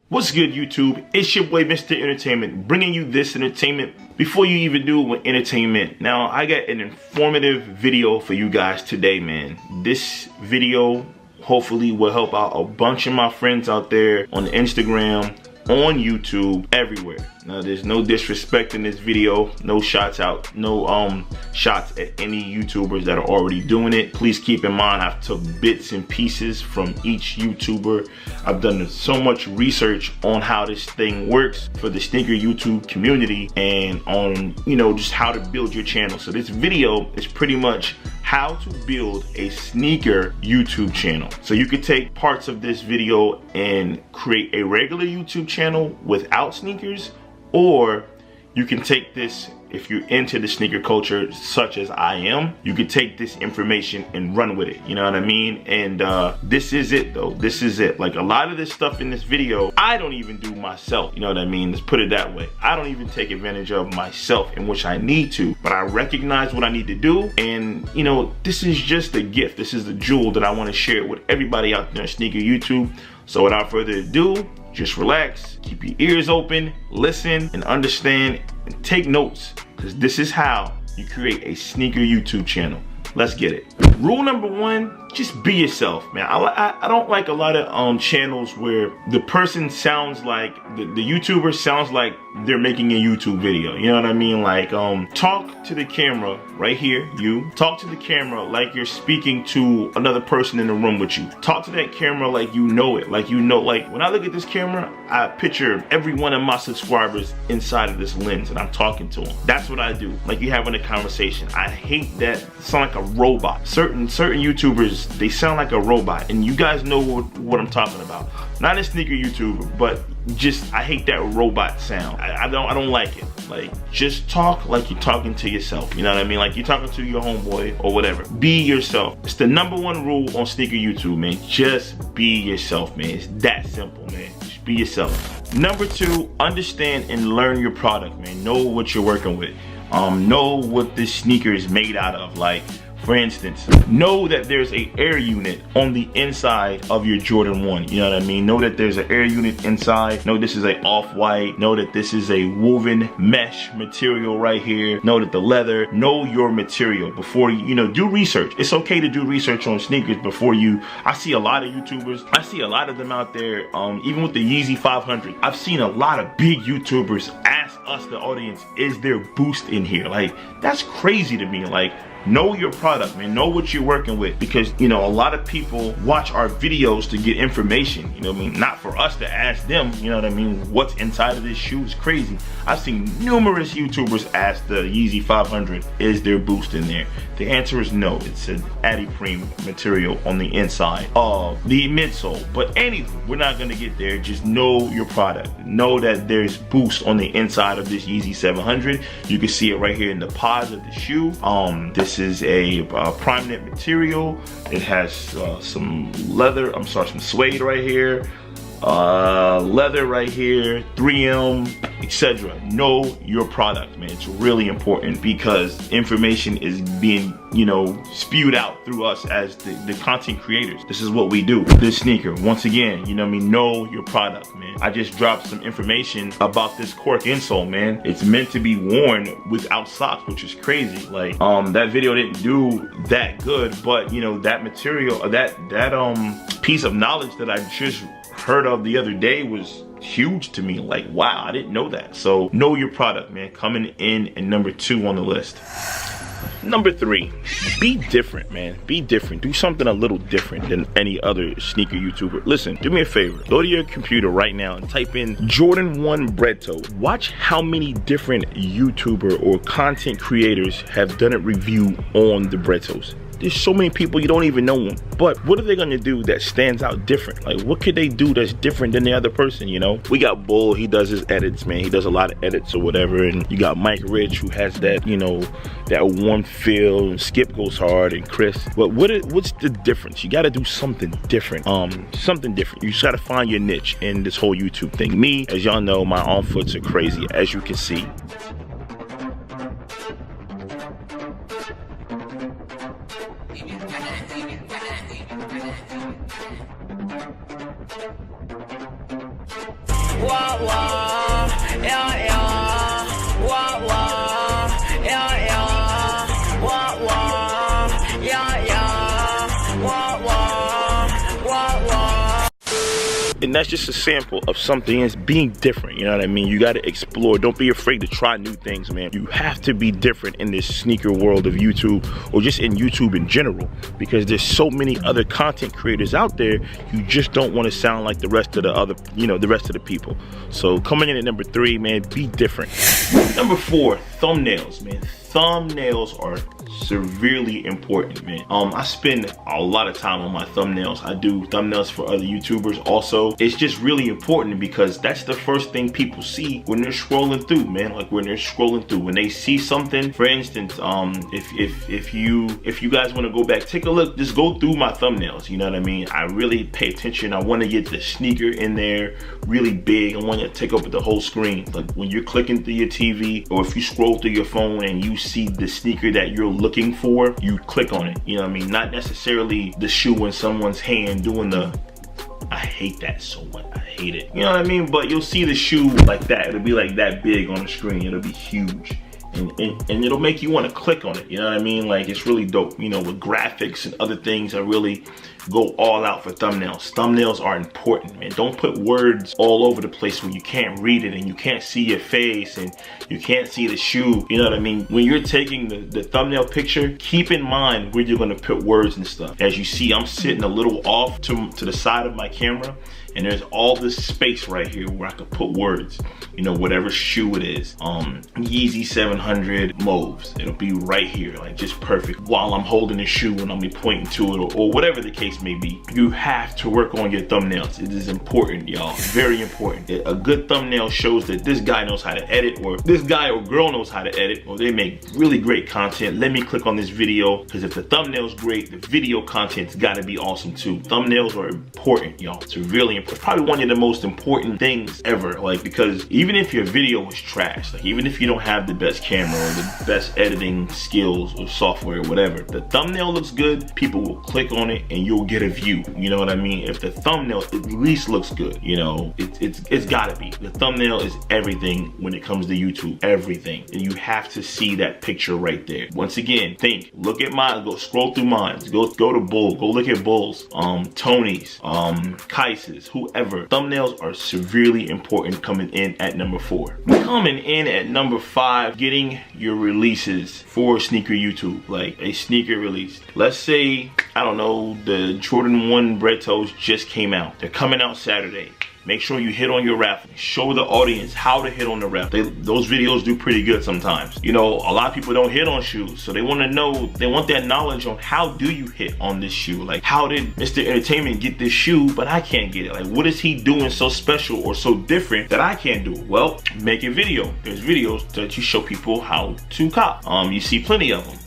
What's good, YouTube? It's your boy Mr. Entertainment, bringing you this entertainment before you even do with entertainment. Now, I got an informative video for you guys today, man. This video hopefully will help out a bunch of my friends out there on Instagram, on YouTube, everywhere. Now, there's no disrespect in this video, no shots out, no shots at any YouTubers that are already doing it. Please keep in mind, I've took bits and pieces from each YouTuber. I've done so much research on how this thing works for the sneaker YouTube community and on, just how to build your channel. So this video is pretty much how to build a sneaker YouTube channel. So you could take parts of this video and create a regular YouTube channel without sneakers, or you can take this, if you're into the sneaker culture such as I am, you could take this information and run with it, you know what I mean? And this is it though, this is it. Like, a lot of this stuff in this video, I don't even do myself, you know what I mean? Let's put it that way. I don't even take advantage of myself, in which I need to, but I recognize what I need to do. And this is just a gift. This is the jewel that I want to share with everybody out there in sneaker YouTube. So without further ado, just relax, keep your ears open, listen and understand and take notes, because this is how you create a sneaker YouTube channel. Let's get it. Rule number one, just be yourself, man. I don't like a lot of channels where the person sounds like, the YouTuber sounds like they're making a YouTube video. You know what I mean? Like, talk to the camera right here, you. Talk to the camera like you're speaking to another person in the room with you. Talk to that camera like you know it. Like, like when I look at this camera, I picture every one of my subscribers inside of this lens and I'm talking to them. That's what I do. Like, you having a conversation. I hate that sound like a robot. Certain YouTubers, they sound like a robot, and you guys know what I'm talking about. Not a sneaker YouTuber, but just, I hate that robot sound. I don't like it. Like, just talk like you're talking to yourself. You know what I mean? Like you're talking to your homeboy or whatever. Be yourself. It's the #1 rule on sneaker YouTube, man. Just be yourself, man. It's that simple, man. Just be yourself. Number 2, understand and learn your product, man. Know what you're working with. Know what this sneaker is made out of. Like, for instance, know that there's a air unit on the inside of your Jordan 1. You know what I mean? Know that there's an air unit inside. Know this is a off-white. Know that this is a woven mesh material right here. Know that the leather. Know your material before you do research. It's okay to do research on sneakers before you. I see a lot of YouTubers. I see a lot of them out there. Even with the Yeezy 500, I've seen a lot of big YouTubers ask us, the audience, is there boost in here? Like, that's crazy to me. Like, know your product, man. Know what you're working with, because a lot of people watch our videos to get information, you know what I mean? Not for us to ask them, you know what I mean, what's inside of this shoe. Is crazy. I've seen numerous YouTubers ask the Yeezy 500, is there boost in there? The answer is no. It's an Adiprene material on the inside of the midsole. But anyway, we're not gonna get there. Just know your product. Know that there's boost on the inside of this Yeezy 700. You can see it right here in the pods of the shoe. This is a prime knit material. It has some leather, some suede right here, leather right here, 3M, etc. Know your product, man. It's really important, because information is being spewed out through us as the content creators. This is what we do. This sneaker, once again, know your product, man. I just dropped some information about this cork insole, man. It's meant to be worn without socks, which is crazy. Like, that video didn't do that good, but that material, that piece of knowledge that I just heard of the other day was huge to me. Like, wow, I didn't know that. So know your product, man. Coming in at number 2 on the list. Number 3, be different, man. Be different. Do something a little different than any other sneaker YouTuber. Listen, do me a favor. Go to your computer right now and type in Jordan 1 bread toe. Watch how many different YouTuber or content creators have done a review on the bread toes. There's so many people you don't even know them. But what are they gonna do that stands out different? Like, what could they do that's different than the other person, We got Bull, he does his edits, man. He does a lot of edits or whatever. And you got Mike Rich, who has that, that warm feel, and Skip goes hard, and Chris. But what's the difference? You gotta do something different. Something different. You just gotta find your niche in this whole YouTube thing. Me, as y'all know, my on foots are crazy, as you can see. wah, wah, yeah, yeah, wah, wah, yeah, yeah, wah, wah, yeah, yeah, wah, wah, wah, wah. And that's just a sample of something that's being different, you know what I mean? You gotta explore, don't be afraid to try new things, man. You have to be different in this sneaker world of YouTube, or just in YouTube in general, because there's so many other content creators out there. You just don't wanna sound like the rest of the other, you know, the rest of the people. So coming in at number 3, man, be different. Number 4, thumbnails, man. Thumbnails are severely important, man. I spend a lot of time on my thumbnails. I do thumbnails for other YouTubers also. It's just really important because that's the first thing people see when they're scrolling through, man. Like when they're scrolling through, when they see something. For instance, if you guys want to go back, take a look, just go through my thumbnails, you know what I mean? I really pay attention. I want to get the sneaker in there really big. I want to take over the whole screen. Like when you're clicking through your TV, or if you scroll through your phone and you see the sneaker that you're looking for, you click on it, you know what I mean? Not necessarily the shoe in someone's hand doing the, I hate that so much, I hate it, you know what I mean? But you'll see the shoe like that, it'll be like that big on the screen, it'll be huge. And it'll make you want to click on it, you know what I mean? Like, it's really dope, you know, with graphics and other things. I really go all out for thumbnails. Thumbnails are important, man. Don't put words all over the place where you can't read it and you can't see your face and you can't see the shoe, you know what I mean? When you're taking the thumbnail picture, keep in mind where you're gonna put words and stuff. As you see, I'm sitting a little off to the side of my camera, and there's all this space right here where I could put words, you know, whatever shoe it is. Yeezy 700 Mauves, it'll be right here, like just perfect, while I'm holding the shoe and I'll be pointing to it, or whatever the case may be. You have to work on your thumbnails. It is important, y'all, very important. A good thumbnail shows that this guy knows how to edit, or this guy or girl knows how to edit, or they make really great content. Let me click on this video, because if the thumbnail's great, the video content's gotta be awesome too. Thumbnails are important, y'all. It's really important. Probably one of the most important things ever, like, because even if your video is trash, like even if you don't have the best camera or the best editing skills or software or whatever, the thumbnail looks good, people will click on it and you'll get a view, you know what I mean? If the thumbnail at least looks good, you know, it's gotta be. The thumbnail is everything when it comes to YouTube, everything. And you have to see that picture right there. Once again, think, look at mine, go scroll through mine, go to Bull, go look at Bull's, Tony's, Kais's, whoever. Thumbnails are severely important coming in at number 4. Coming in at number 5, getting your releases for sneaker YouTube, like a sneaker release. Let's say, I don't know, the Jordan 1 Bread Toes just came out. They're coming out Saturday. Make sure you hit on your raffle. Show the audience how to hit on the raffle. Those videos do pretty good sometimes. You know, a lot of people don't hit on shoes, so they want to know, they want that knowledge on how do you hit on this shoe? Like, how did Mr. Entertainment get this shoe, but I can't get it? Like, what is he doing so special or so different that I can't do it? Well, make a video. There's videos that you show people how to cop. You see plenty of them.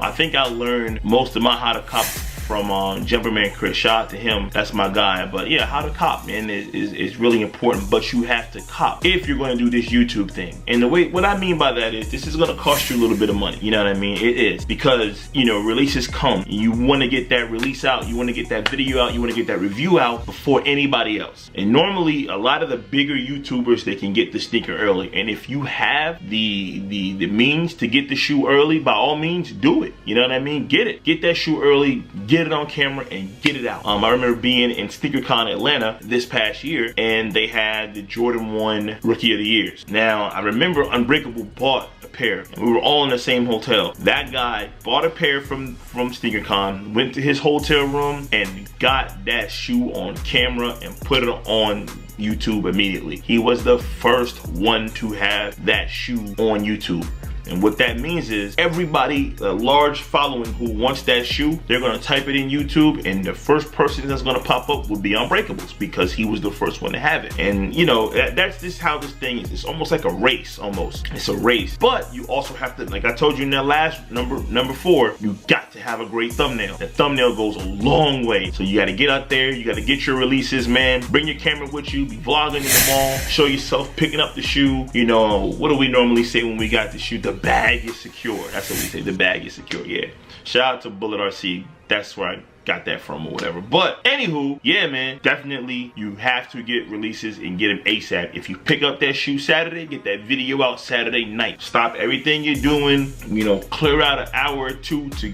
I think I learned most of my how to cop from Jumperman Chris. Shout out to him, that's my guy. But yeah, how to cop, man, is really important. But you have to cop if you're going to do this YouTube thing. And the way, what I mean by that is, this is going to cost you a little bit of money, you know what I mean? It is, because, you know, releases come, you want to get that release out, you want to get that video out, you want to get that review out before anybody else. And normally a lot of the bigger YouTubers, they can get the sneaker early, and if you have the means to get the shoe early, by all means do it, you know what I mean? Get that shoe early, get it on camera and get it out. I remember being in SneakerCon Atlanta this past year, and they had the Jordan 1 Rookie of the Years. Now, I remember Unbreakable bought a pair, and we were all in the same hotel. That guy bought a pair from SneakerCon, went to his hotel room, and got that shoe on camera and put it on YouTube immediately. He was the first one to have that shoe on YouTube. And what that means is, everybody, a large following who wants that shoe, they're gonna type it in YouTube, and the first person that's gonna pop up will be Unbreakables, because he was the first one to have it. And you know, that's just how this thing is. It's almost like a race, almost. It's a race. But you also have to, like I told you in that last number 4, you got to have a great thumbnail. The thumbnail goes a long way. So you gotta get out there, you gotta get your releases, man. Bring your camera with you, be vlogging in the mall, show yourself picking up the shoe. You know, what do we normally say when we got the shoe? The bag is secure. That's what we say, the bag is secure, yeah. Shout out to Bullet RC. That's where got that from or whatever. But anywho, yeah, man, definitely you have to get releases and get them ASAP. If you pick up that shoe Saturday, get that video out Saturday night. Stop everything you're doing, you know, clear out an hour or two to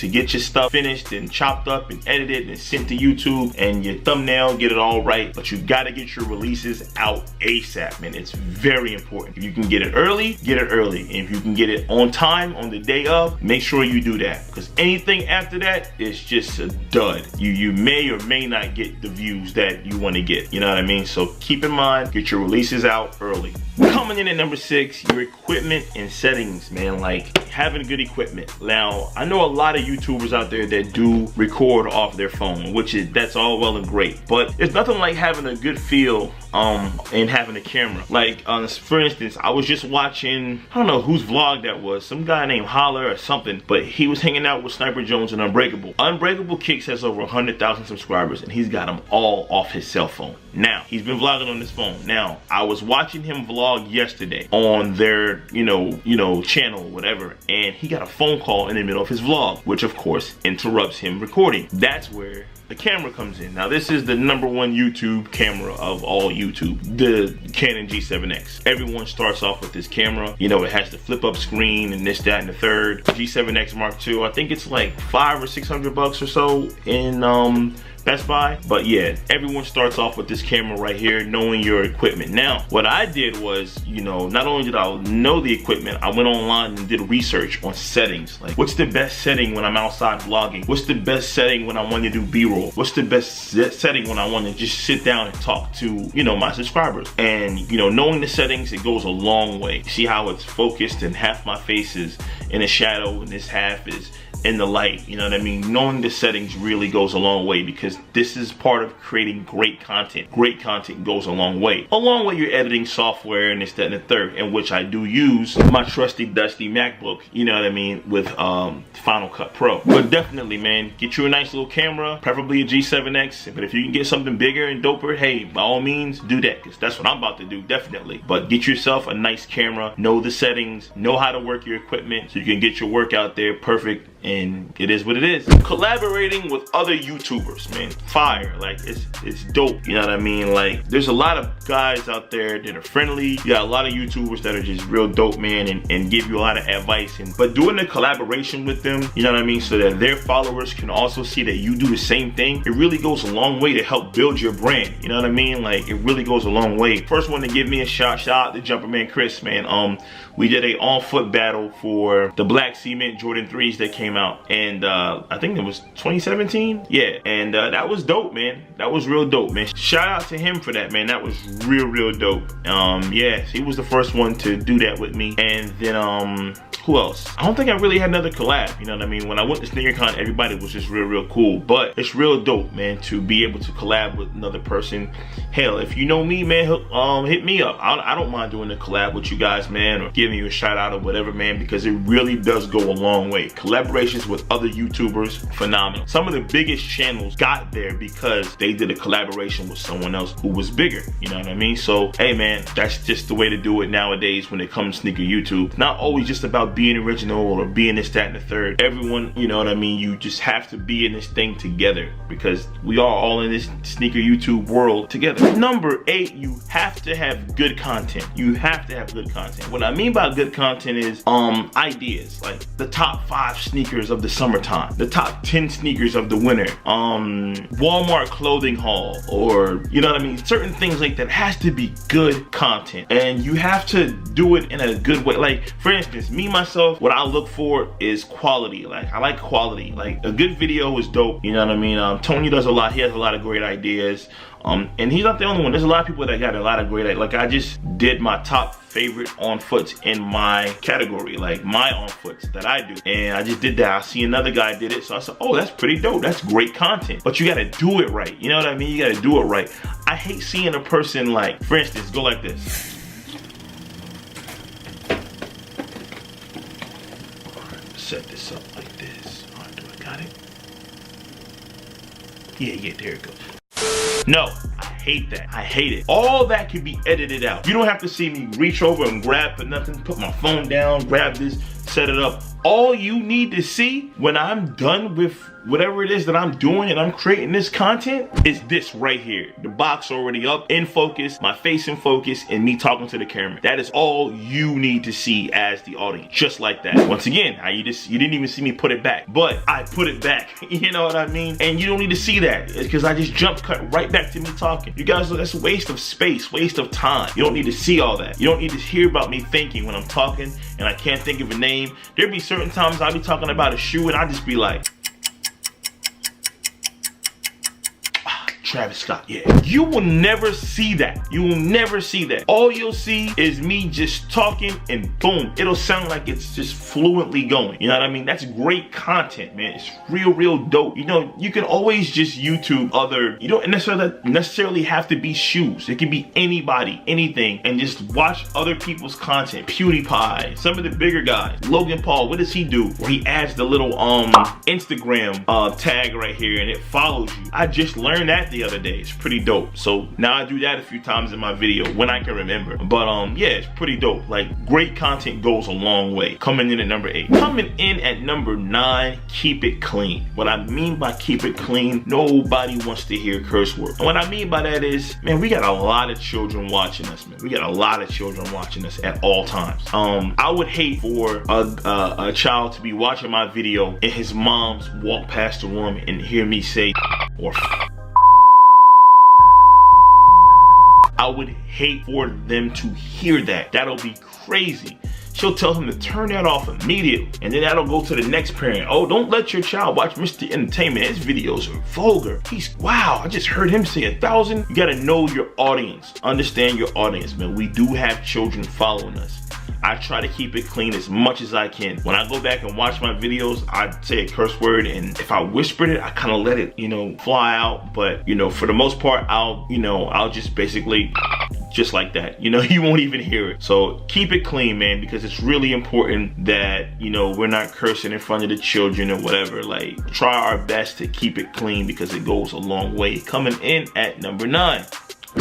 get your stuff finished and chopped up and edited and sent to YouTube and your thumbnail, get it all right. But you gotta get your releases out ASAP, man. It's very important. If you can get it early, get it early. And if you can get it on time, on the day of, make sure you do that. Because anything after that is just a dud. You may or may not get the views that you want to get. You know what I mean? So keep in mind, get your releases out early. Coming in at number 6, your equipment and settings, man. Like having good equipment. Now, I know a lot of YouTubers out there that do record off their phone, that's all well and great. But it's nothing like having a good feel and having a camera. Like for instance, I was just watching, I don't know whose vlog that was, some guy named Holler or something, but he was hanging out with Sniper Jones and Unbreakable. Unbreakable Kicks has over 100,000 subscribers and he's got them all off his cell phone. Now, he's been vlogging on his phone. Now, I was watching him vlog yesterday on their, you know, channel or whatever, and he got a phone call in the middle of his vlog, which of course interrupts him recording. That's where the camera comes in. Now, this is the #1 YouTube camera of all YouTube, the Canon G7X. Everyone starts off with this camera. You know, it has the flip up screen and this, that, and the third. G7X Mark II, I think it's like $500 or $600 or so in Best Buy. But yeah, everyone starts off with this camera right here, knowing your equipment. Now, what I did was, you know, not only did I know the equipment, I went online and did research on settings. Like, what's the best setting when I'm outside vlogging? What's the best setting when I want to do B-roll? What's the best setting when I want to just sit down and talk to, you know, my subscribers? And, you know, knowing the settings, it goes a long way. See how it's focused and half my face is in the shadow and this half is in the light, you know what I mean? Knowing the settings really goes a long way, because this is part of creating great content. Great content goes a long way. Along with your editing software and this, that, and the third, in which I do use my trusty dusty MacBook, you know what I mean, with Final Cut Pro. But definitely, man, get you a nice little camera, preferably a G7X. But if you can get something bigger and doper, hey, by all means, do that, because that's what I'm about to do, definitely. But get yourself a nice camera, know the settings, know how to work your equipment so you can get your work out there perfect. And it is what it is. Collaborating with other YouTubers, man, fire. Like, it's dope, you know what I mean? Like, there's a lot of guys out there that are friendly. You got a lot of YouTubers that are just real dope, man, and give you a lot of advice. But doing a collaboration with them, you know what I mean, so that their followers can also see that you do the same thing, it really goes a long way to help build your brand, you know what I mean? Like, it really goes a long way. First one to give me a shout out to Jumperman Chris, man. We did a on-foot battle for the Black Cement Jordan 3s that came out, and I think it was 2017. Yeah, and that was dope, man. That was real dope, man. Shout out to him for that, man. That was real dope. Yeah, he was the first one to do that with me. And then who else? I don't think I really had another collab, you know what I mean? When I went to SneakerCon, everybody was just real cool. But it's real dope, man, to be able to collab with another person. Hell, if you know me, man, hit me up. I don't mind doing a collab with you guys, man, or giving you a shout out or whatever, man, because it really does go a long way. Collaborations with other YouTubers, phenomenal. Some of the biggest channels got there because they did a collaboration with someone else who was bigger, you know what I mean? So, hey, man, that's just the way to do it nowadays when it comes to sneaker YouTube. It's not always just about being original or being this, that, and the third. Everyone, you know what I mean? You just have to be in this thing together, because we are all in this sneaker YouTube world together. Number 8, you have to have good content. You have to have good content. What I mean by good content is ideas, like the top 5 sneakers of the summertime, the top 10 sneakers of the winter, Walmart clothing haul, or you know what I mean, certain things like that. Has to be good content, and you have to do it in a good way. Like, for instance, me myself, what I look for is quality. Like, I like quality. Like, a good video is dope, you know what I mean? Tony does a lot. He has a lot of great ideas, and he's not the only one. There's a lot of people that got a lot of great ideas. Like, I just did my top favorite on foots in my category, like my on foots that I do, and I just did that. I see another guy did it, so I said, oh, that's pretty dope. That's great content, but you gotta do it right, you know what I mean? You gotta do it right. I hate seeing a person, like, for instance, go like this. Set this up like this. All right, do I got it? Yeah, there it goes. No, I hate that. I hate it. All that can be edited out. You don't have to see me reach over and grab for nothing, put my phone down, grab this, set it up. All you need to see when I'm done with whatever it is that I'm doing and I'm creating this content, is this right here. The box already up, in focus, my face in focus, and me talking to the camera. That is all you need to see as the audience, just like that. Once again, you didn't even see me put it back, but I put it back. You know what I mean? And you don't need to see that. It's because I just jump cut right back to me talking. You guys, that's a waste of space, waste of time. You don't need to see all that. You don't need to hear about me thinking when I'm talking and I can't think of a name. There'd be certain times I'll be talking about a shoe and I just be like, Travis Scott, yeah. You will never see that. You will never see that. All you'll see is me just talking and boom, it'll sound like it's just fluently going. You know what I mean? That's great content, man. It's real dope. You know, you can always just YouTube other, you don't necessarily have to be shoes. It can be anybody, anything, and just watch other people's content. PewDiePie, some of the bigger guys. Logan Paul, what does he do? Where he adds the little Instagram tag right here and it follows you. I just learned that the other day. It's pretty dope. So now I do that a few times in my video when I can remember. But yeah, it's pretty dope. Like, great content goes a long way. Coming in at number 8. Coming in at number 9, keep it clean. What I mean by keep it clean, nobody wants to hear curse words. And what I mean by that is, man, we got a lot of children watching us, man. We got a lot of children watching us at all times. I would hate for a child to be watching my video and his mom's walk past the room and hear me say or I would hate for them to hear that. That'll be crazy. She'll tell him to turn that off immediately. And then that'll go to the next parent. Oh, don't let your child watch Mr. Entertainment. His videos are vulgar. Wow, I just heard him say 1,000. You gotta know your audience. Understand your audience, man. We do have children following us. I try to keep it clean as much as I can. When I go back and watch my videos, I say a curse word, and if I whispered it, I kind of let it, you know, fly out. But, you know, for the most part, I'll just basically just like that. You know, you won't even hear it. So keep it clean, man, because it's really important that, you know, we're not cursing in front of the children or whatever. Like, try our best to keep it clean because it goes a long way. Coming in at number 9.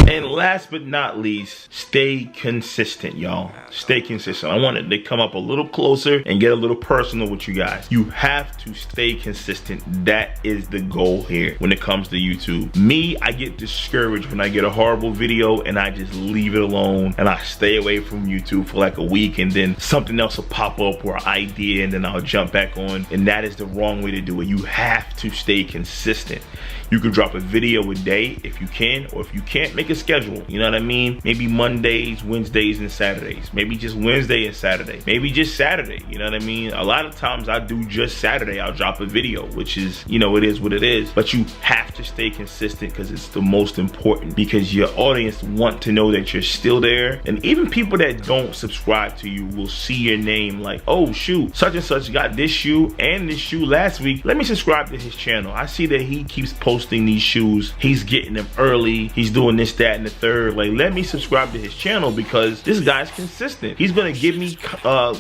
And last but not least, stay consistent, y'all. Stay consistent. I wanted to come up a little closer and get a little personal with you guys. You have to stay consistent. That is the goal here when it comes to YouTube. Me, I get discouraged when I get a horrible video and I just leave it alone and I stay away from YouTube for like a week, and then something else will pop up or an idea and then I'll jump back on. And that is the wrong way to do it. You have to stay consistent. You can drop a video a day if you can, or if you can't, make a schedule. You know what I mean? Maybe Mondays, Wednesdays, and Saturdays. Maybe just Wednesday and Saturday. Maybe just Saturday. You know what I mean? A lot of times I do just Saturday. I'll drop a video, which is, you know, it is what it is. But you have to stay consistent because it's the most important, because your audience want to know that you're still there. And even people that don't subscribe to you will see your name like, oh shoot, such and such got this shoe and this shoe last week. Let me subscribe to his channel. I see that he keeps posting these shoes. He's getting them early. He's doing this, that, and the third. Like, let me subscribe to his channel because this guy's consistent. He's gonna give me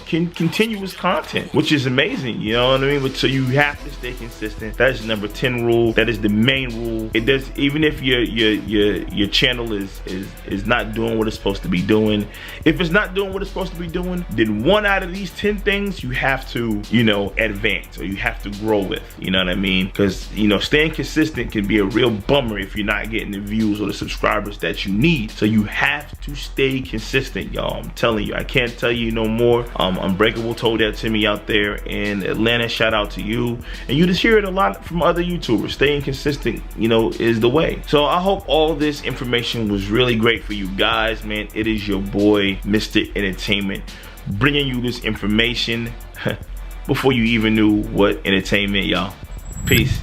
continuous content, which is amazing. You know what I mean? But so you have to stay consistent. That is the number 10 rule. That is the main rule. It does, even if your channel is not doing what it's supposed to be doing. If it's not doing what it's supposed to be doing, then one out of these 10 things you have to, you know, advance, or you have to grow with. You know what I mean? Because, you know, staying consistent can be a real bummer if you're not getting the views or the subscribers that you need. So you have to stay consistent, y'all. I'm telling you, I can't tell you no more. Unbreakable told that to me out there in Atlanta. Shout out to you. And you just hear it a lot from other YouTubers. Staying consistent, you know, is the way. So I hope all this information was really great for you guys, man. It is your boy, Mr. Entertainment, bringing you this information before you even knew what entertainment, y'all. Peace.